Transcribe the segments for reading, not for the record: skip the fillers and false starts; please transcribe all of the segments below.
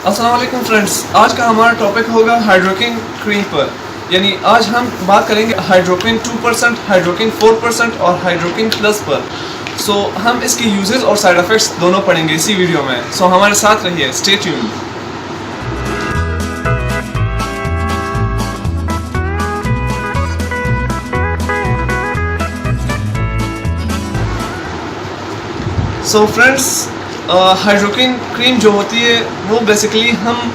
अस्सलाम वालेकुम फ्रेंड्स, आज का हमारा टॉपिक होगा हाइड्रोक्विन क्रीम पर। यानी आज हम बात करेंगे हाइड्रोक्विन 2%, हाइड्रोक्विन 4% और हाइड्रोक्विन प्लस पर। हम इसके यूजेस और साइड इफ़ेक्ट्स दोनों पढ़ेंगे इसी वीडियो में। हमारे साथ रहिए, स्टे ट्यून्ड। फ्रेंड्स, हाइड्रोक्विन क्रीम जो होती है वो बेसिकली हम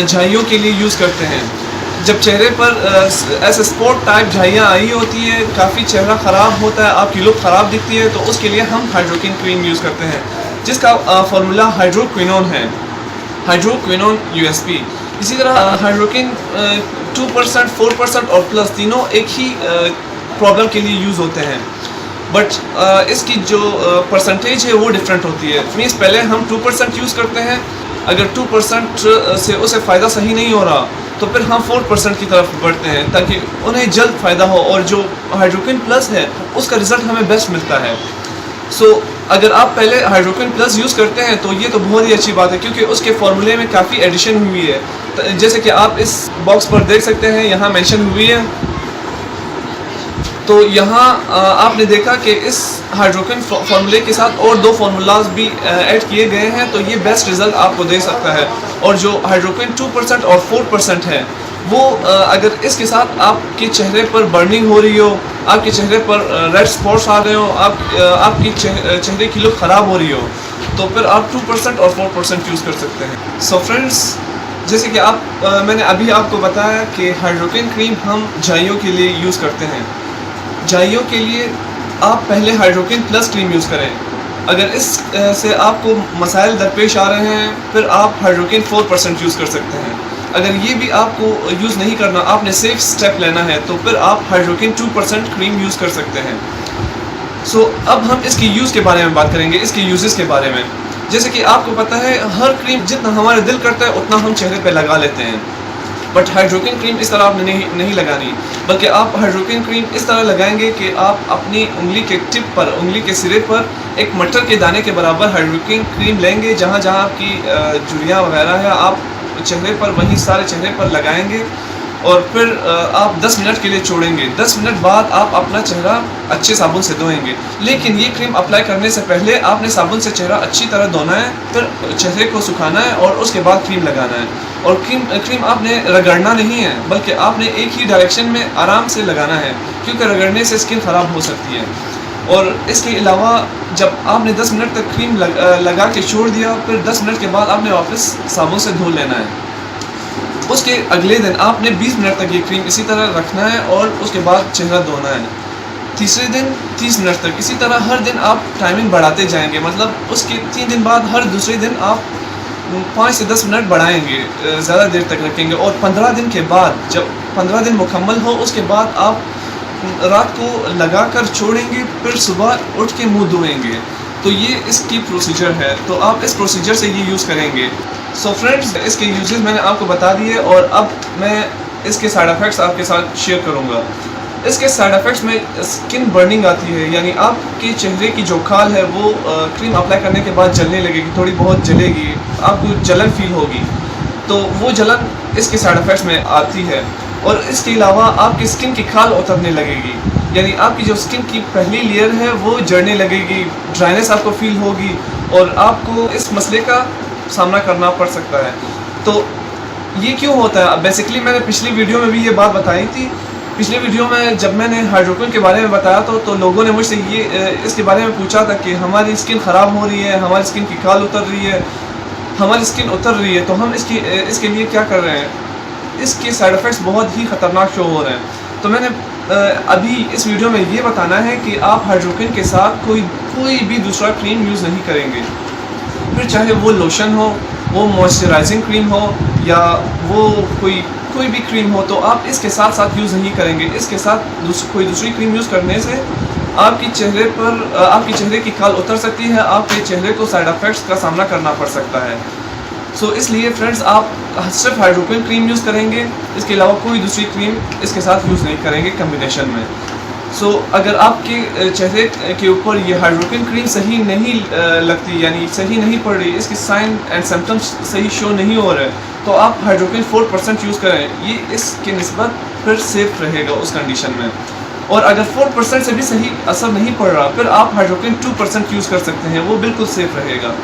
झाइयों के लिए यूज़ करते हैं। जब चेहरे पर ऐसे स्पॉट टाइप झाइयाँ आई होती है, काफ़ी चेहरा ख़राब होता है, आपकी लुक ख़राब दिखती है, तो उसके लिए हम हाइड्रोक्विन क्रीम यूज़ करते हैं, जिसका फार्मूला हाइड्रोक्विनोन है, हाइड्रोक्विनोन USP। इसी तरह हाइड्रोक्विन 2%, 4% और प्लस तीनों एक ही प्रॉब्लम के लिए यूज़ होते हैं, बट इसकी जो परसेंटेज है वो डिफरेंट होती है। मीन्स पहले हम 2% यूज़ करते हैं, अगर 2% से उसे फ़ायदा सही नहीं हो रहा तो फिर हम 4% की तरफ बढ़ते हैं ताकि उन्हें जल्द फ़ायदा हो, और जो हाइड्रोक्विन प्लस है उसका रिज़ल्ट हमें बेस्ट मिलता है। अगर आप पहले हाइड्रोक्विन प्लस यूज़ करते हैं तो ये तो बहुत ही अच्छी बात है, क्योंकि उसके फार्मूले में काफ़ी एडिशन हुई है। जैसे कि आप इस बॉक्स पर देख सकते हैं, यहाँ मेंशन हुई है। तो यहाँ आपने देखा कि इस हाइड्रोक्विन फार्मूले के साथ और दो फार्मूलाज भी ऐड किए गए हैं, तो ये बेस्ट रिज़ल्ट आपको दे सकता है। और जो हाइड्रोक्विन 2% और 4% है वो अगर इसके साथ आपके चेहरे पर बर्निंग हो रही हो, आपके चेहरे पर रेड स्पॉट्स आ रहे हो, आपकी चेहरे की लुक ख़राब हो रही हो, तो फिर आप 2% और 4% यूज़ कर सकते हैं। फ्रेंड्स, जैसे कि मैंने अभी आपको बताया कि हाइड्रोक्विन क्रीम हम झाइयों के लिए यूज़ करते हैं। झाइयों के लिए आप पहले हाइड्रोक्विन प्लस क्रीम यूज़ करें। अगर इस से आपको मसाइल दरपेश आ रहे हैं, फिर आप हाइड्रोक्विन 4% यूज़ कर सकते हैं। अगर ये भी आपको यूज़ नहीं करना, आपने सेफ स्टेप लेना है, तो फिर आप हाइड्रोक्विन 2% क्रीम यूज़ कर सकते हैं। अब हम इसकी यूज़ के बारे में बात करेंगे, इसके यूजेस के बारे में। जैसे कि आपको पता है, हर क्रीम जितना हमारा दिल करता है उतना हम चेहरे पर लगा लेते हैं, बट हाइड्रोक्विन क्रीम इस तरह आपने नहीं लगानी, बल्कि आप हाइड्रोक्विन क्रीम इस तरह लगाएंगे कि आप अपनी उंगली के टिप पर, उंगली के सिरे पर एक मटर के दाने के बराबर हाइड्रोक्विन क्रीम लेंगे। जहाँ जहाँ आपकी झुर्रियाँ वगैरह है, आप चेहरे पर वहीं सारे चेहरे पर लगाएंगे, और फिर आप 10 मिनट के लिए छोड़ेंगे। 10 मिनट बाद आप अपना चेहरा अच्छे साबुन से धोएंगे। लेकिन ये क्रीम अप्लाई करने से पहले आपने साबुन से चेहरा अच्छी तरह धोना है, फिर चेहरे को सुखाना है और उसके बाद क्रीम लगाना है। और क्रीम आपने रगड़ना नहीं है, बल्कि आपने एक ही डायरेक्शन में आराम से लगाना है, क्योंकि रगड़ने से स्किन ख़राब हो सकती है। और इसके अलावा जब आपने 10 मिनट तक क्रीम लगा के छोड़ दिया, फिर 10 मिनट के बाद आपने वापस साबुन से धो लेना है। उसके अगले दिन आपने 20 मिनट तक ये क्रीम इसी तरह रखना है और उसके बाद चेहरा धोना है। तीसरे दिन 30 मिनट तक, इसी तरह हर दिन आप टाइमिंग बढ़ाते जाएंगे। मतलब उसके 3 दिन बाद हर दूसरे दिन आप 5 से 10 मिनट बढ़ाएंगे, ज़्यादा देर तक रखेंगे। और 15 दिन के बाद, जब 15 दिन मुकम्मल हो, उसके बाद आप रात को लगा कर छोड़ेंगे, फिर सुबह उठ के मुँह धोएंगे। तो ये इसकी प्रोसीजर है, तो आप इस प्रोसीजर से ये यूज़ करेंगे। फ्रेंड्स, इसके यूजेस मैंने आपको बता दिए, और अब मैं इसके साइड इफ़ेक्ट्स आपके साथ शेयर करूँगा। इसके साइड इफ़ेक्ट्स में स्किन बर्निंग आती है, यानी आपके चेहरे की जो खाल है वो क्रीम अप्लाई करने के बाद जलने लगेगी, थोड़ी बहुत जलेगी, आपको जलन फील होगी, तो वो जलन इसके साइड इफ़ेक्ट्स में आती है। और इसके अलावा आपकी स्किन की खाल उतरने लगेगी, यानी आपकी जो स्किन की पहली लेयर है वो जड़ने लगेगी, ड्राइनेस आपको फील होगी, और आपको इस मसले का सामना करना पड़ सकता है। तो ये क्यों होता है? बेसिकली मैंने पिछली वीडियो में भी ये बात बताई थी। पिछले वीडियो में जब मैंने हाइड्रोक्विन के बारे में बताया तो लोगों ने मुझसे इसके बारे में पूछा था कि हमारी स्किन ख़राब हो रही है, हमारी स्किन की खाल उतर रही है, हमारी स्किन उतर रही है, तो हम इसके लिए क्या कर रहे हैं? इसके साइड इफ़ेक्ट्स बहुत ही ख़तरनाक शो हो रहे हैं। तो मैंने अभी इस वीडियो में ये बताना है कि आप हाइड्रोक्विन के साथ कोई भी दूसरा क्रीम यूज़ नहीं करेंगे। फिर चाहे वो लोशन हो, वो मॉइस्चराइजिंग क्रीम हो, या वो कोई भी क्रीम हो, तो आप इसके साथ साथ यूज़ नहीं करेंगे। इसके साथ कोई दूसरी क्रीम यूज़ करने से आपके चेहरे की खाल उतर सकती है, आपके चेहरे को साइड इफ़ेक्ट्स का सामना करना पड़ सकता है। इसलिए फ्रेंड्स, आप सिर्फ हाइड्रोक्विन क्रीम यूज़ करेंगे, इसके अलावा कोई दूसरी क्रीम इसके साथ यूज़ नहीं करेंगे कम्बिनेशन में। सो अगर आपके चेहरे के ऊपर ये हाइड्रोक्विन क्रीम सही नहीं लगती, यानी सही नहीं पड़ रही, इसकी साइन एंड सिम्टम्स सही शो नहीं हो रहे, तो आप हाइड्रोक्विन 4% यूज़ करें, ये इसके निस्बत फिर सेफ रहेगा उस कंडीशन में। और अगर 4% से भी सही असर नहीं पड़ रहा, फिर आप हाइड्रोक्विन 2% यूज़ कर सकते हैं, वो बिल्कुल सेफ रहेगा।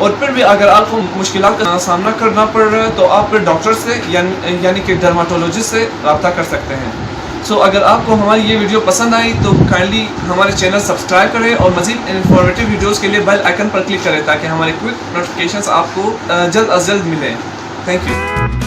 और फिर भी अगर आपको मुश्किलात का सामना करना पड़ रहा है तो आप फिर डॉक्टर से यानी कि डर्माटोलॉजिस्ट से रब्ता कर सकते हैं। सो अगर आपको हमारी ये वीडियो पसंद आई तो काइंडली हमारे चैनल सब्सक्राइब करें और मज़ीद इन्फॉर्मेटिव वीडियोज़ के लिए बेल आइकन पर क्लिक करें ताकि हमारे क्विक नोटिफिकेशंस आपको जल्द अज जल्द मिलें। Thank you.